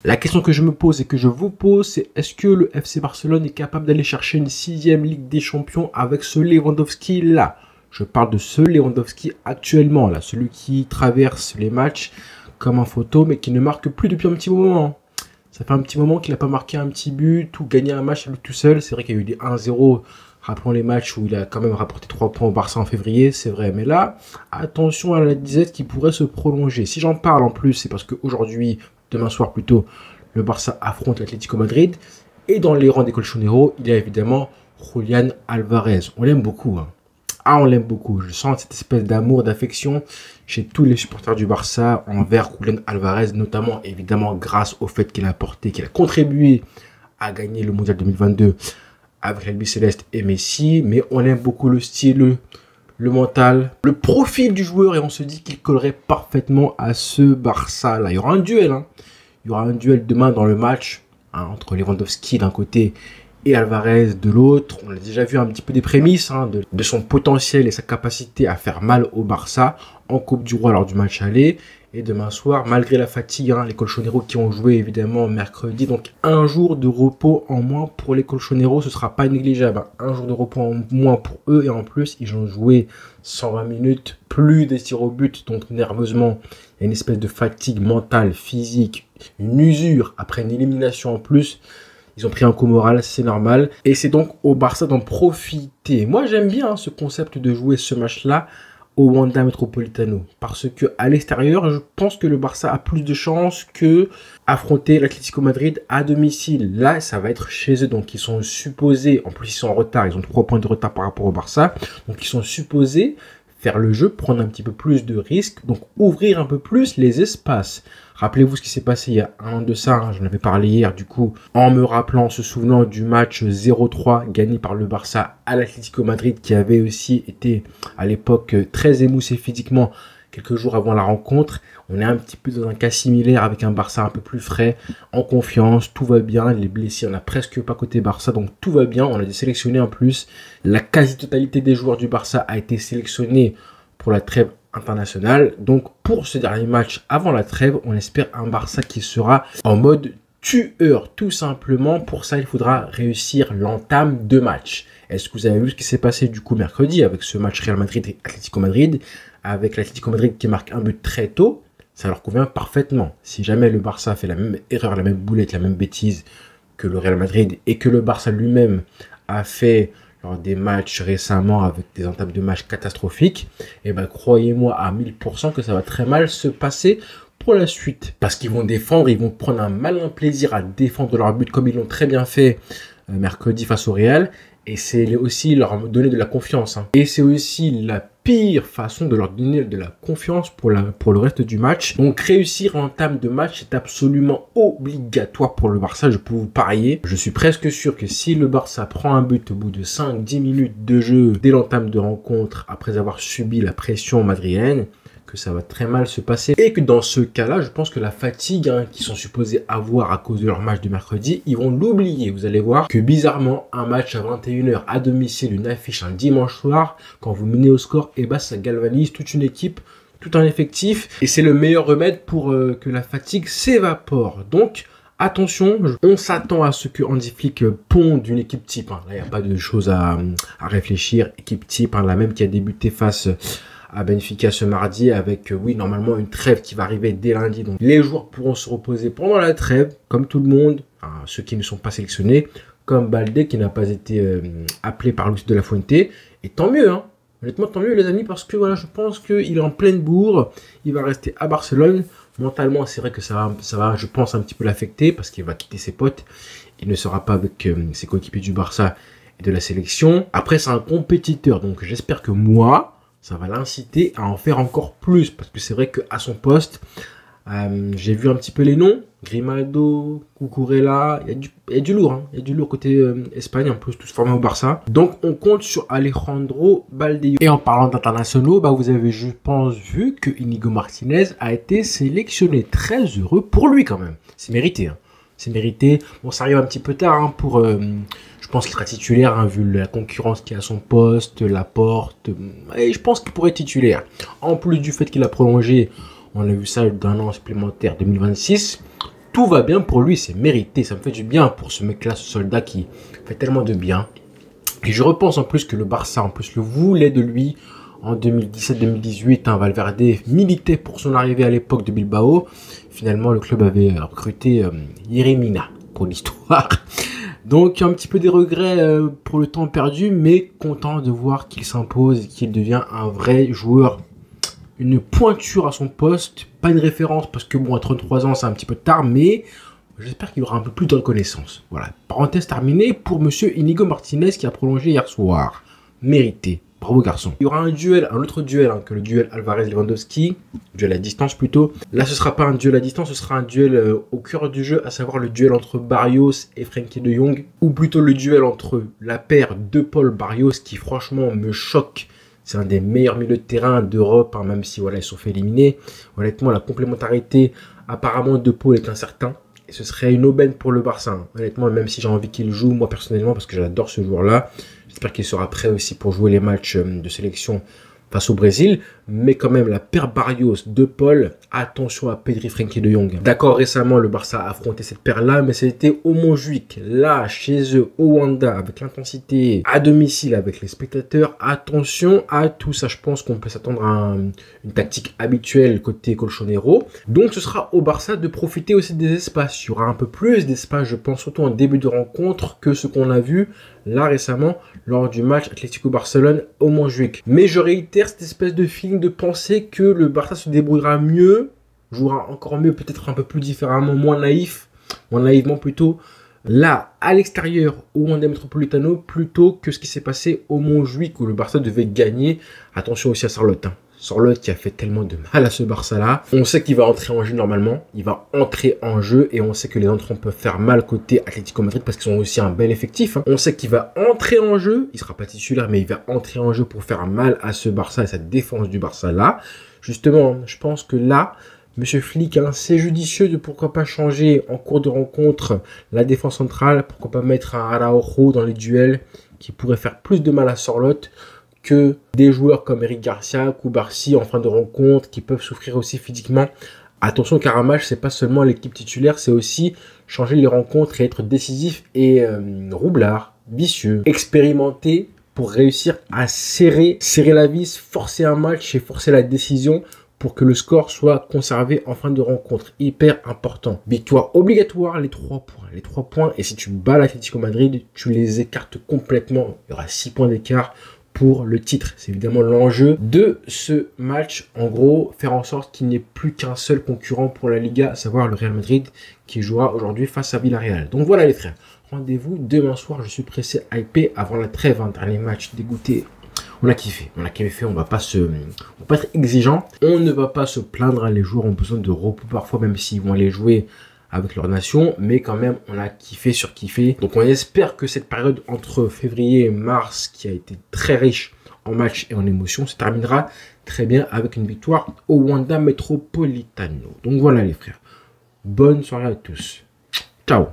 La question que je me pose et que je vous pose, c'est est-ce que le FC Barcelone est capable d'aller chercher une 6e Ligue des Champions avec ce Lewandowski-là? Je parle de ce Lewandowski actuellement, là, celui qui traverse les matchs comme un photo, mais qui ne marque plus depuis un petit moment. Ça fait un petit moment qu'il n'a pas marqué un petit but ou gagné un match à lui tout seul. C'est vrai qu'il y a eu des 1-0, rappelons les matchs où il a quand même rapporté 3 points au Barça en février, c'est vrai. Mais là, attention à la disette qui pourrait se prolonger. Si j'en parle en plus, c'est parce qu'aujourd'hui, demain soir plutôt, le Barça affronte l'Atlético Madrid. Et dans les rangs des colchoneros, il y a évidemment Julián Álvarez. On l'aime beaucoup. On l'aime beaucoup. Je sens cette espèce d'amour, d'affection chez tous les supporters du Barça envers Julián Álvarez, notamment évidemment grâce au fait qu'il a contribué à gagner le Mondial 2022 avec l'Albi Céleste et Messi. Mais on aime beaucoup le style, le mental, le profil du joueur et on se dit qu'il collerait parfaitement à ce Barça-là. Il y aura un duel. Il y aura un duel demain dans le match entre Lewandowski d'un côté et Álvarez de l'autre. On a déjà vu un petit peu des prémices de son potentiel et sa capacité à faire mal au Barça en Coupe du Roi lors du match aller. Et demain soir, malgré la fatigue, les colchoneros qui ont joué évidemment mercredi. Donc un jour de repos en moins pour les colchoneros, ce ne sera pas négligeable. Un jour de repos en moins pour eux et en plus, ils ont joué 120 minutes, plus des tirs au but. Donc nerveusement, il y a une espèce de fatigue mentale, physique, une usure après une élimination en plus. Ils ont pris un coup moral, c'est normal. Et c'est donc au Barça d'en profiter. Moi, j'aime bien ce concept de jouer ce match-là au Wanda Metropolitano. Parce que à l'extérieur, je pense que le Barça a plus de chances que affronter l'Atlético Madrid à domicile. Là, ça va être chez eux. Donc, ils sont supposés, en plus, ils sont en retard. Ils ont 3 points de retard par rapport au Barça. Donc, ils sont supposés faire le jeu, prendre un petit peu plus de risques. Donc, ouvrir un peu plus les espaces. Rappelez-vous ce qui s'est passé il y a un an de ça, j'en avais parlé hier du coup, en me rappelant, en se souvenant du match 0-3 gagné par le Barça à l'Atlético Madrid qui avait aussi été à l'époque très émoussé physiquement quelques jours avant la rencontre. On est un petit peu dans un cas similaire avec un Barça un peu plus frais, en confiance, tout va bien, les blessés, on n'a presque pas côté Barça, donc tout va bien, on a des sélectionnés en plus. La quasi-totalité des joueurs du Barça a été sélectionnée pour la trêve internationale. Donc pour ce dernier match avant la trêve, on espère un Barça qui sera en mode tueur tout simplement. Pour ça, il faudra réussir l'entame de match. Est-ce que vous avez vu ce qui s'est passé du coup mercredi avec ce match Real Madrid et Atlético Madrid, avec l'Atlético Madrid qui marque un but très tôt? Ça leur convient parfaitement. Si jamais le Barça fait la même erreur, la même boulette, la même bêtise que le Real Madrid et que le Barça lui-même a fait lors des matchs récemment avec des entames de matchs catastrophiques, et ben croyez-moi à 1000% que ça va très mal se passer pour la suite. Parce qu'ils vont défendre, ils vont prendre un malin plaisir à défendre leur but comme ils l'ont très bien fait mercredi face au Real. Et c'est aussi leur donner de la confiance. Et c'est aussi la pire façon de leur donner de la confiance pour le reste du match. Donc réussir en entame de match est absolument obligatoire pour le Barça, je peux vous parier. Je suis presque sûr que si le Barça prend un but au bout de 5-10 minutes de jeu dès l'entame de rencontre, après avoir subi la pression madrienne, que ça va très mal se passer et que dans ce cas-là, je pense que la fatigue qu'ils sont supposés avoir à cause de leur match de mercredi, ils vont l'oublier. Vous allez voir que bizarrement, un match à 21h à domicile, une affiche un dimanche soir, quand vous menez au score, et ça galvanise toute une équipe, tout un effectif et c'est le meilleur remède pour que la fatigue s'évapore. Donc attention, on s'attend à ce que Hansi Flick ponde une équipe type. Là, il n'y a pas de choses à réfléchir. Équipe type, la même qui a débuté face à Benfica ce mardi avec, oui, normalement une trêve qui va arriver dès lundi. Donc les joueurs pourront se reposer pendant la trêve, comme tout le monde, ceux qui ne sont pas sélectionnés, comme Baldé qui n'a pas été appelé par Luis de la Fuente. Et tant mieux, honnêtement tant mieux les amis, parce que voilà, je pense qu'il est en pleine bourre, il va rester à Barcelone. Mentalement, c'est vrai que ça va, je pense, un petit peu l'affecter, parce qu'il va quitter ses potes, il ne sera pas avec ses coéquipiers du Barça et de la sélection. Après, c'est un compétiteur, donc j'espère que moi, ça va l'inciter à en faire encore plus. Parce que c'est vrai qu'à son poste, j'ai vu un petit peu les noms. Grimaldo, Cucurella, il y a du lourd. Il y a du lourd côté Espagne, en plus tous formés au Barça. Donc on compte sur Alejandro Balde. Et en parlant d'internationaux, vous avez, je pense, vu que Inigo Martinez a été sélectionné. Très heureux pour lui quand même. C'est mérité. C'est mérité. Bon, ça arrive un petit peu tard pour... je pense qu'il sera titulaire, vu la concurrence qui est à son poste, Laporte. Et je pense qu'il pourrait être titulaire. En plus du fait qu'il a prolongé, on a vu ça d'un an supplémentaire 2026. tout va bien pour lui, c'est mérité. Ça me fait du bien pour ce mec-là, ce soldat qui fait tellement de bien. Et je repense en plus que le Barça, en plus, le voulait de lui en 2017-2018. Valverde militait pour son arrivée à l'époque de Bilbao. Finalement, le club avait recruté Yeremina pour l'histoire. Donc, un petit peu des regrets pour le temps perdu, mais content de voir qu'il s'impose et qu'il devient un vrai joueur. Une pointure à son poste, pas une référence parce que bon, à 33 ans, c'est un petit peu tard, mais j'espère qu'il aura un peu plus de reconnaissance. Voilà, parenthèse terminée pour monsieur Inigo Martinez qui a prolongé hier soir. Mérité. Bravo garçon. Il y aura un autre duel que le duel Alvarez-Lewandowski, duel à distance plutôt. Là, ce sera pas un duel à distance, ce sera un duel au cœur du jeu, à savoir le duel entre Barrios et Frenkie de Jong, ou plutôt le duel entre la paire de Paul Barrios qui franchement me choque. C'est un des meilleurs milieux de terrain d'Europe, même si voilà, ils sont fait éliminer. Honnêtement, la complémentarité apparemment de Paul est incertain. Et ce serait une aubaine pour le Barça. Honnêtement, même si j'ai envie qu'il joue, moi personnellement, parce que j'adore ce joueur-là. J'espère qu'il sera prêt aussi pour jouer les matchs de sélection face au Brésil. Mais quand même, la paire Barrios de Paul, attention à Pedri, Frenkie de Jong. D'accord, récemment, le Barça a affronté cette paire-là, mais c'était au Montjuic, là, chez eux, au Wanda, avec l'intensité, à domicile, avec les spectateurs. Attention à tout ça. Je pense qu'on peut s'attendre à une tactique habituelle côté Colchonero. Donc, ce sera au Barça de profiter aussi des espaces. Il y aura un peu plus d'espace, je pense, surtout en début de rencontre, que ce qu'on a vu là récemment lors du match Atlético-Barcelone au Montjuic. Mais je réitère cette espèce de feeling de penser que le Barça se débrouillera mieux, jouera encore mieux, peut-être un peu plus différemment, moins naïvement plutôt, là, à l'extérieur, au Wanda Metropolitano, plutôt que ce qui s'est passé au Montjuic où le Barça devait gagner. Attention aussi à Sorloth. Sorloth qui a fait tellement de mal à ce Barça-là. On sait qu'il va entrer en jeu normalement. Il va entrer en jeu et on sait que les entrants peuvent faire mal côté Atlético Madrid parce qu'ils ont aussi un bel effectif. On sait qu'il va entrer en jeu. Il sera pas titulaire, mais il va entrer en jeu pour faire mal à ce Barça et cette défense du Barça-là. Justement, je pense que là, Monsieur Flick, c'est judicieux de pourquoi pas changer en cours de rencontre la défense centrale. Pourquoi pas mettre un Araujo dans les duels qui pourrait faire plus de mal à Sorloth que des joueurs comme Eric Garcia, Koubarsi en fin de rencontre qui peuvent souffrir aussi physiquement. Attention car un match c'est pas seulement l'équipe titulaire, c'est aussi changer les rencontres et être décisif et roublard, vicieux, expérimenté pour réussir à serrer la vis, forcer un match et forcer la décision pour que le score soit conservé en fin de rencontre. Hyper important. Victoire obligatoire, les 3 points. Les 3 points, et si tu bats l'Atlético Madrid, tu les écartes complètement. Il y aura 6 points d'écart pour le titre. C'est évidemment l'enjeu de ce match. En gros, faire en sorte qu'il n'y ait plus qu'un seul concurrent pour la Liga, à savoir le Real Madrid, qui jouera aujourd'hui face à Villarreal. Donc voilà les frères, rendez-vous demain soir. Je suis pressé, hypé avant la trêve. Dernier match dégoûté. On a kiffé, on va pas être exigeant, on ne va pas se plaindre, les joueurs ont besoin de repos parfois, même s'ils vont aller jouer avec leur nation, mais quand même, on a kiffé sur kiffé. Donc on espère que cette période entre février et mars, qui a été très riche en matchs et en émotions, se terminera très bien avec une victoire au Wanda Metropolitano. Donc voilà les frères, bonne soirée à tous, ciao.